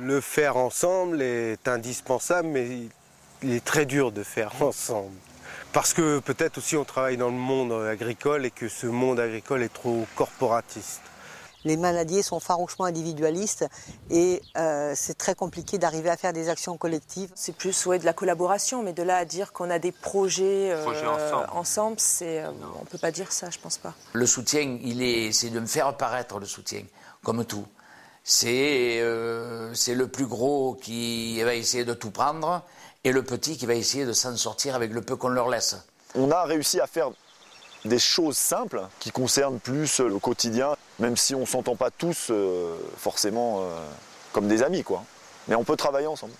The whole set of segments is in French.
Le faire ensemble est indispensable, mais il est très dur de faire ensemble. Parce que peut-être aussi on travaille dans le monde agricole et que ce monde agricole est trop corporatiste. Les manadiers sont farouchement individualistes et c'est très compliqué d'arriver à faire des actions collectives. C'est plus de la collaboration, mais de là à dire qu'on a des projets ensemble, on ne peut pas dire ça, je pense pas. Le soutien, c'est de me faire paraître le soutien, comme tout. C'est le plus gros qui va essayer de tout prendre et le petit qui va essayer de s'en sortir avec le peu qu'on leur laisse. On a réussi à faire des choses simples qui concernent plus le quotidien, même si on ne s'entend pas tous forcément comme des amis, quoi. Mais on peut travailler ensemble.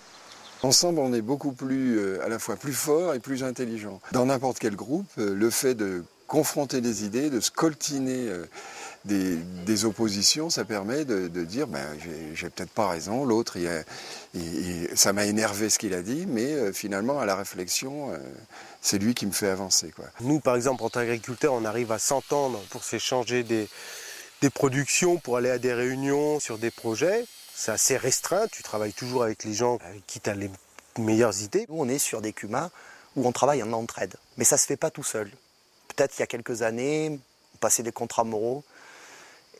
Ensemble, on est beaucoup plus, à la fois plus fort et plus intelligent. Dans n'importe quel groupe, le fait de confronter des idées, de scoltiner des oppositions, ça permet de dire j'ai peut-être pas raison, l'autre, ça m'a énervé ce qu'il a dit, mais finalement, à la réflexion, c'est lui qui me fait avancer, quoi. Nous, par exemple, en tant qu'agriculteurs, on arrive à s'entendre pour s'échanger des productions, pour aller à des réunions sur des projets. C'est assez restreint, tu travailles toujours avec les gens avec qui tu as les meilleures idées. Nous, on est sur des CUMA où on travaille en entraide, mais ça ne se fait pas tout seul. Peut-être il y a quelques années, on passait des contrats moraux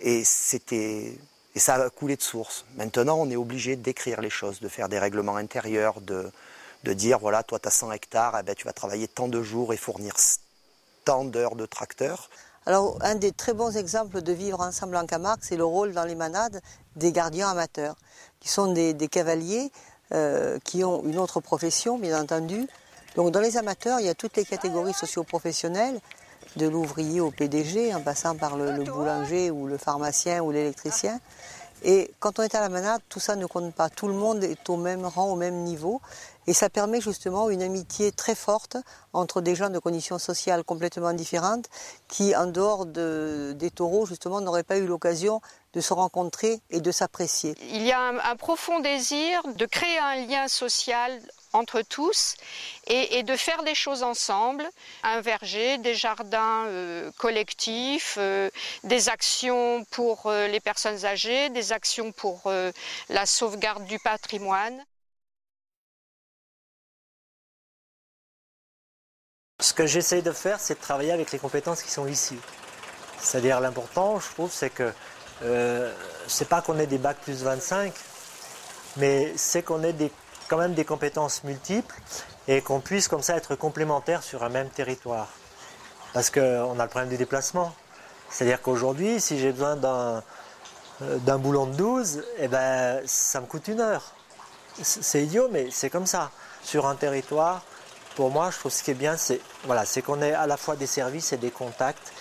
et ça a coulé de source. Maintenant, on est obligé d'écrire les choses, de faire des règlements intérieurs, de dire, voilà, toi, tu as 100 hectares, tu vas travailler tant de jours et fournir tant d'heures de tracteurs. Alors, un des très bons exemples de vivre ensemble en Camargue, c'est le rôle dans les manades des gardiens amateurs, qui sont des cavaliers qui ont une autre profession, bien entendu. Donc, dans les amateurs, il y a toutes les catégories socio-professionnelles, de l'ouvrier au PDG, en passant par le boulanger ou le pharmacien ou l'électricien. Et quand on est à la manade, tout ça ne compte pas. Tout le monde est au même rang, au même niveau. Et ça permet justement une amitié très forte entre des gens de conditions sociales complètement différentes qui, en dehors des taureaux, justement, n'auraient pas eu l'occasion de se rencontrer et de s'apprécier. Il y a un profond désir de créer un lien social entre tous et de faire des choses ensemble, un verger, des jardins collectifs, des actions pour les personnes âgées, des actions pour la sauvegarde du patrimoine. Ce que j'essaye de faire, c'est de travailler avec les compétences qui sont ici. C'est-à-dire l'important, je trouve, c'est que c'est pas qu'on ait des bacs plus 25, mais c'est qu'on ait quand même des compétences multiples et qu'on puisse comme ça être complémentaires sur un même territoire. Parce qu'on a le problème du déplacement. C'est-à-dire qu'aujourd'hui, si j'ai besoin d'un boulon de 12, ça me coûte 1 heure. C'est idiot, mais c'est comme ça. Sur un territoire, pour moi, je trouve ce qui est bien, c'est qu'on ait à la fois des services et des contacts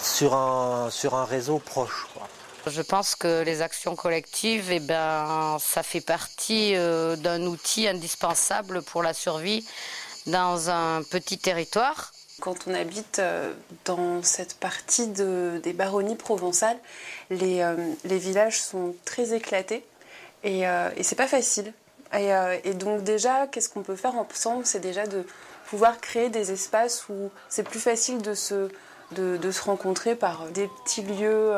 sur un réseau proche, quoi. Je pense que les actions collectives, ça fait partie d'un outil indispensable pour la survie dans un petit territoire. Quand on habite dans cette partie des baronnies provençales, les villages sont très éclatés et c'est pas facile. Et donc déjà, qu'est-ce qu'on peut faire ensemble? C'est déjà de pouvoir créer des espaces où c'est plus facile de se rencontrer par des petits lieux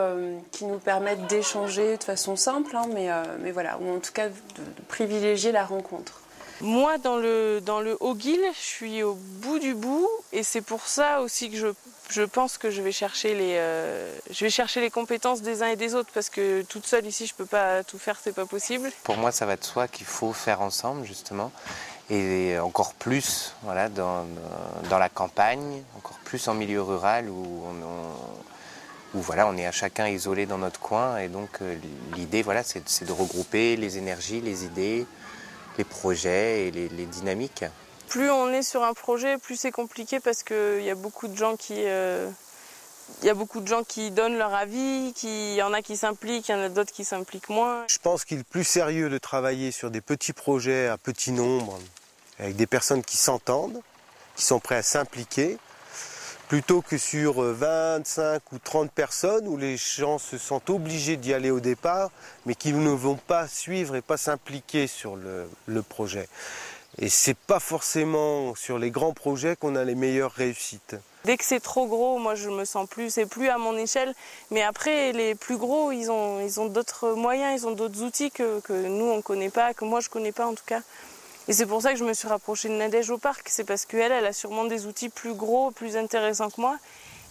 qui nous permettent d'échanger de façon simple, mais voilà, ou en tout cas de privilégier la rencontre. Moi, dans le Haut-Guil, je suis au bout du bout, et c'est pour ça aussi que je pense que je vais chercher les compétences des uns et des autres, parce que toute seule ici, je peux pas tout faire, c'est pas possible. Pour moi, ça va de soi qu'il faut faire ensemble, justement, et encore plus, voilà, dans la campagne, encore plus en milieu rural où voilà, on est à chacun isolé dans notre coin, et donc l'idée, voilà, c'est de regrouper les énergies, les idées, les projets et les dynamiques. Plus on est sur un projet, plus c'est compliqué parce qu'il y a beaucoup de gens qui donnent leur avis, il y en a qui s'impliquent, il y en a d'autres qui s'impliquent moins. Je pense qu'il est plus sérieux de travailler sur des petits projets à petit nombre, avec des personnes qui s'entendent, qui sont prêtes à s'impliquer, plutôt que sur 25 ou 30 personnes où les gens se sentent obligés d'y aller au départ, mais qui ne vont pas suivre et pas s'impliquer sur le projet. Et c'est pas forcément sur les grands projets qu'on a les meilleures réussites. Dès que c'est trop gros, moi je me sens plus, c'est plus à mon échelle. Mais après, les plus gros, ils ont d'autres moyens, ils ont d'autres outils que nous on connaît pas, que moi je connais pas en tout cas. Et c'est pour ça que je me suis rapprochée de Nadège au parc. C'est parce qu'elle a sûrement des outils plus gros, plus intéressants que moi.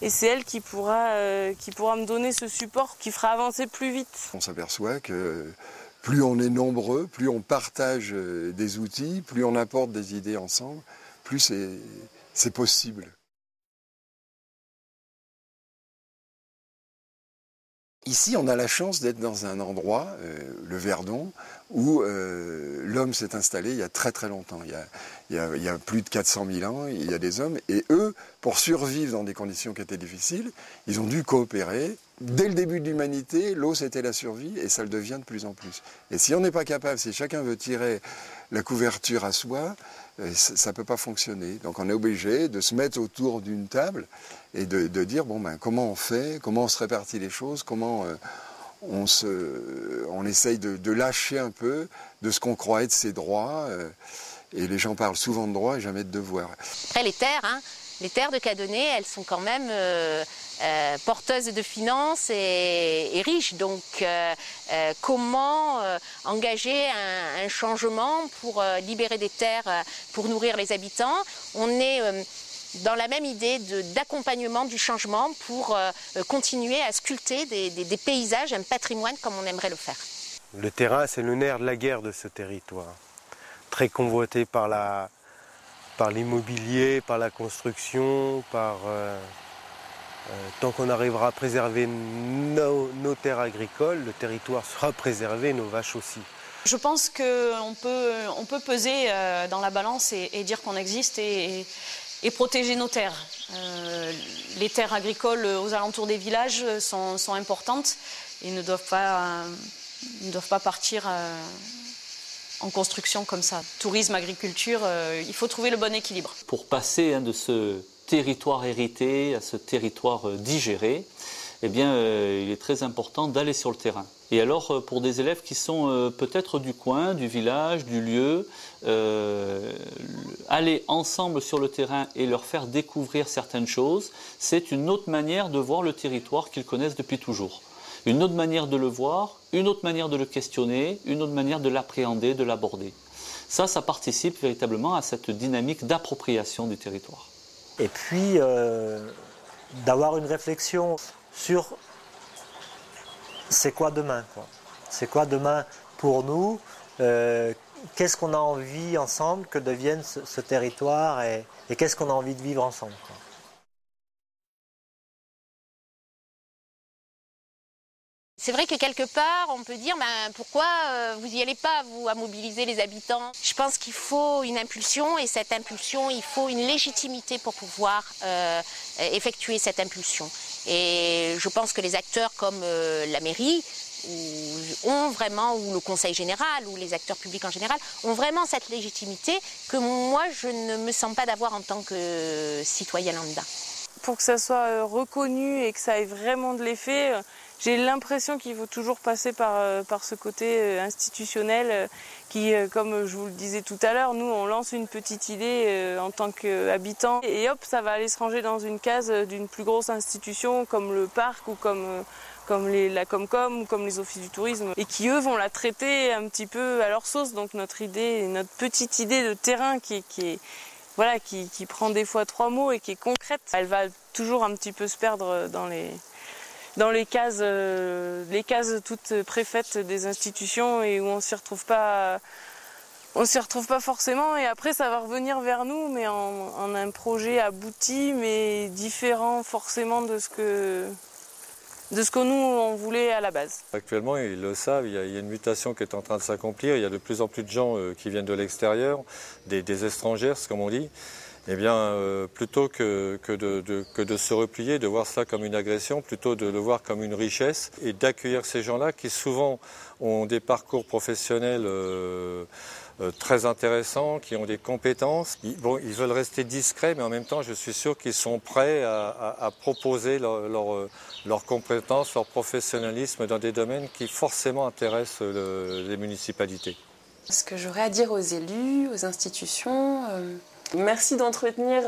Et c'est elle qui pourra me donner ce support qui fera avancer plus vite. On s'aperçoit que plus on est nombreux, plus on partage des outils, plus on apporte des idées ensemble, plus c'est possible. Ici, on a la chance d'être dans un endroit, le Verdon, où l'homme s'est installé il y a très très longtemps. Il y a plus de 400 000 ans, il y a des hommes, et eux, pour survivre dans des conditions qui étaient difficiles, ils ont dû coopérer. Dès le début de l'humanité, l'eau c'était la survie, et ça le devient de plus en plus. Et si on n'est pas capable, si chacun veut tirer la couverture à soi, ça ne peut pas fonctionner. Donc on est obligé de se mettre autour d'une table et de dire, bon ben, comment on fait, comment on se répartit les choses, comment on essaye de lâcher un peu de ce qu'on croit être ses droits. Et les gens parlent souvent de droits et jamais de devoirs. Après les terres de Cadonnet, elles sont quand même porteuses de finances et riches. Donc comment engager un changement pour libérer des terres pour nourrir les habitants? On est dans la même idée d'accompagnement du changement pour continuer à sculpter des paysages, un patrimoine comme on aimerait le faire. Le terrain, c'est le nerf de la guerre de ce territoire. Très convoité par l'immobilier, par la construction, tant qu'on arrivera à préserver nos terres agricoles, le territoire sera préservé, nos vaches aussi. Je pense qu'on peut peser dans la balance et dire qu'on existe et protéger nos terres. Les terres agricoles aux alentours des villages sont importantes et ne doivent pas partir en construction comme ça. Tourisme, agriculture, il faut trouver le bon équilibre. Pour passer de ce territoire hérité à ce territoire digéré, eh bien, il est très important d'aller sur le terrain. Et alors, pour des élèves qui sont peut-être du coin, du village, du lieu, aller ensemble sur le terrain et leur faire découvrir certaines choses, c'est une autre manière de voir le territoire qu'ils connaissent depuis toujours. Une autre manière de le voir, une autre manière de le questionner, une autre manière de l'appréhender, de l'aborder. Ça participe véritablement à cette dynamique d'appropriation du territoire. Et puis, d'avoir une réflexion sur c'est quoi demain, quoi. C'est quoi demain pour nous, qu'est-ce qu'on a envie ensemble que devienne ce territoire et qu'est-ce qu'on a envie de vivre ensemble, quoi. C'est vrai que quelque part, on peut dire pourquoi vous n'y allez pas, vous, à mobiliser les habitants. Je pense qu'il faut une impulsion et cette impulsion, il faut une légitimité pour pouvoir effectuer cette impulsion. Et je pense que les acteurs comme la mairie ont vraiment, ou le conseil général, ou les acteurs publics en général, ont vraiment cette légitimité que moi, je ne me sens pas d'avoir en tant que citoyen lambda. Pour que ça soit reconnu et que ça ait vraiment de l'effet, j'ai l'impression qu'il faut toujours passer par ce côté institutionnel qui, comme je vous le disais tout à l'heure, nous on lance une petite idée en tant qu'habitants et hop, ça va aller se ranger dans une case d'une plus grosse institution comme le parc ou comme la Comcom ou comme les offices du tourisme et qui eux vont la traiter un petit peu à leur sauce. Donc notre idée, notre petite idée de terrain qui prend des fois 3 mots et qui est concrète, elle va toujours un petit peu se perdre dans les cases toutes préfaites des institutions et où on s'y retrouve pas forcément. Et après, ça va revenir vers nous, mais en un projet abouti, mais différent forcément de ce que nous on voulait à la base. Actuellement, ils le savent, il y a une mutation qui est en train de s'accomplir. Il y a de plus en plus de gens qui viennent de l'extérieur, des étrangers, comme on dit. Eh bien, plutôt que de se replier, de voir ça comme une agression, plutôt de le voir comme une richesse et d'accueillir ces gens-là qui souvent ont des parcours professionnels très intéressants, qui ont des compétences. Ils veulent rester discrets, mais en même temps, je suis sûr qu'ils sont prêts à proposer leurs compétences, leur professionnalisme dans des domaines qui forcément intéressent les municipalités. Ce que j'aurais à dire aux élus, aux institutions, Merci d'entretenir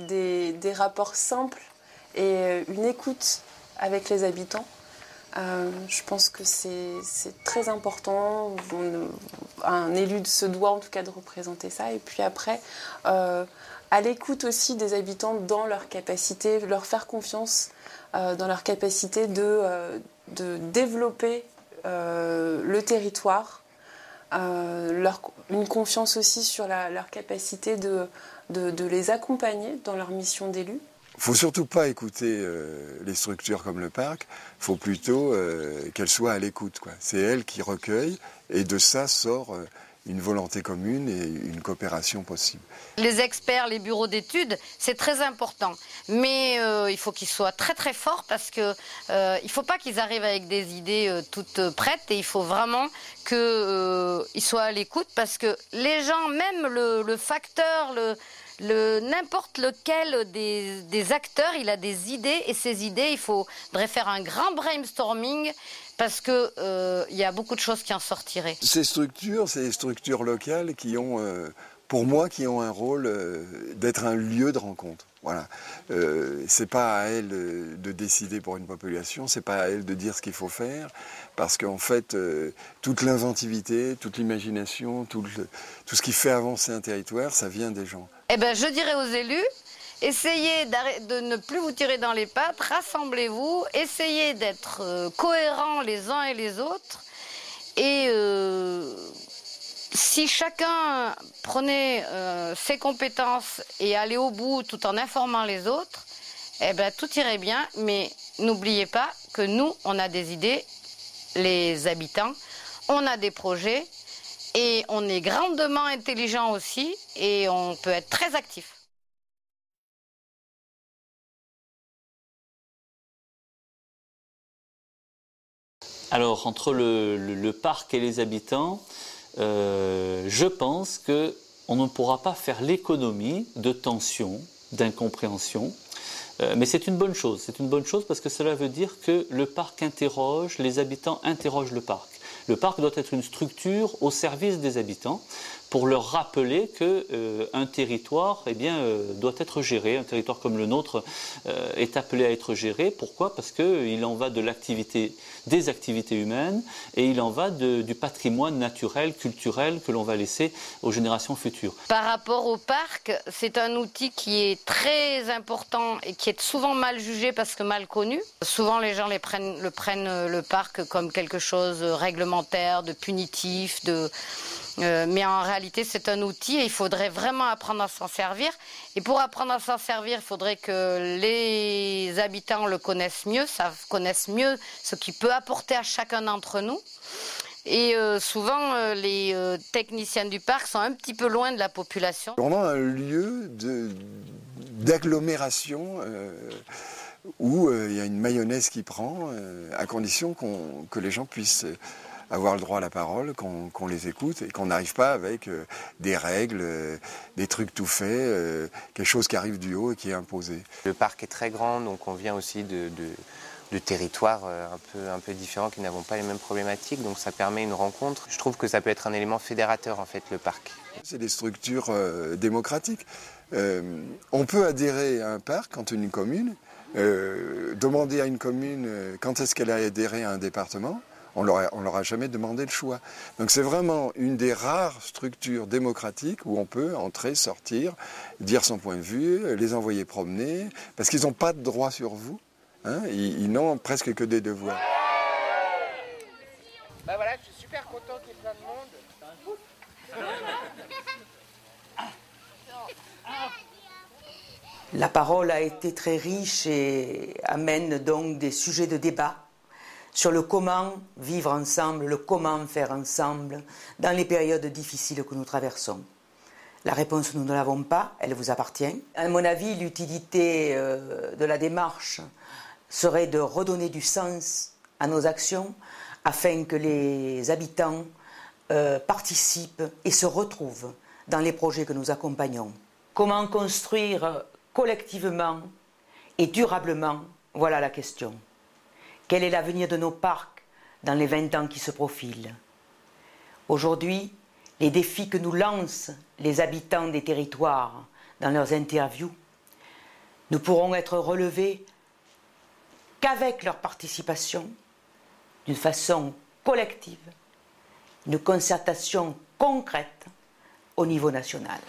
des rapports simples et une écoute avec les habitants. Je pense que c'est très important. Un élu se doit en tout cas de représenter ça. Et puis après, à l'écoute aussi des habitants dans leur capacité, leur faire confiance dans leur capacité de développer le territoire, une confiance aussi sur leur capacité de les accompagner dans leur mission d'élu. Il ne faut surtout pas écouter les structures comme le parc, il faut plutôt qu'elles soient à l'écoute. C'est elles qui recueillent et de ça sort une volonté commune et une coopération possible. Les experts, les bureaux d'études, c'est très important. Mais il faut qu'ils soient très très forts parce que il ne faut pas qu'ils arrivent avec des idées toutes prêtes et il faut vraiment qu'ils soient à l'écoute parce que les gens, même le facteur, n'importe lequel des acteurs, il a des idées et ces idées, il faudrait faire un grand brainstorming parce qu'il y a beaucoup de choses qui en sortiraient. Ces structures locales qui ont, pour moi, qui ont un rôle d'être un lieu de rencontre. Voilà. C'est pas à elles de décider pour une population, c'est pas à elles de dire ce qu'il faut faire, parce qu'en fait, toute l'inventivité, toute l'imagination, tout ce qui fait avancer un territoire, ça vient des gens. Eh bien, je dirais aux élus, essayez de ne plus vous tirer dans les pattes, rassemblez-vous, essayez d'être cohérents les uns et les autres. Et si chacun prenait ses compétences et allait au bout tout en informant les autres, eh bien, tout irait bien. Mais n'oubliez pas que nous, on a des idées, les habitants, on a des projets. Et on est grandement intelligent aussi et on peut être très actif. Alors, entre le parc et les habitants, je pense qu'on ne pourra pas faire l'économie de tension, d'incompréhension. Mais c'est une bonne chose. C'est une bonne chose parce que cela veut dire que le parc interroge, les habitants interrogent le parc. Le parc doit être une structure au service des habitants pour leur rappeler qu'un territoire doit être géré. Un territoire comme le nôtre est appelé à être géré. Pourquoi ? Parce qu'il en va des activités humaines et il en va du patrimoine naturel, culturel que l'on va laisser aux générations futures. Par rapport au parc, c'est un outil qui est très important et qui est souvent mal jugé parce que mal connu. Souvent les gens prennent le parc comme quelque chose de réglementaire, de punitif, mais en réalité c'est un outil et il faudrait vraiment apprendre à s'en servir. Et pour apprendre à s'en servir, il faudrait que les habitants le connaissent mieux, connaissent mieux ce qu'il peut apporter à chacun d'entre nous. Et souvent, les techniciens du parc sont un petit peu loin de la population. On a un lieu d'agglomération où il y a une mayonnaise qui prend, à condition que les gens puissent avoir le droit à la parole, qu'on les écoute et qu'on n'arrive pas avec des règles, des trucs tout faits, quelque chose qui arrive du haut et qui est imposé. Le parc est très grand, donc on vient aussi de territoires un peu différents qui n'avons pas les mêmes problématiques, donc ça permet une rencontre. Je trouve que ça peut être un élément fédérateur en fait, le parc. C'est des structures démocratiques. On peut adhérer à un parc quand une commune, demander à une commune quand est-ce qu'elle a adhéré à un département. On leur a jamais demandé le choix. Donc c'est vraiment une des rares structures démocratiques où on peut entrer, sortir, dire son point de vue, les envoyer promener, parce qu'ils n'ont pas de droit sur vous, hein, ils n'ont presque que des devoirs. Bah voilà, je suis super content qu'il y ait plein de monde. La parole a été très riche et amène donc des sujets de débat sur le comment vivre ensemble, le comment faire ensemble dans les périodes difficiles que nous traversons. La réponse, nous ne l'avons pas, elle vous appartient. À mon avis, l'utilité de la démarche serait de redonner du sens à nos actions afin que les habitants participent et se retrouvent dans les projets que nous accompagnons. Comment construire collectivement et durablement, voilà la question. Quel est l'avenir de nos parcs dans les 20 ans qui se profilent? Aujourd'hui, les défis que nous lancent les habitants des territoires dans leurs interviews ne pourront être relevés qu'avec leur participation, d'une façon collective, une concertation concrète au niveau national.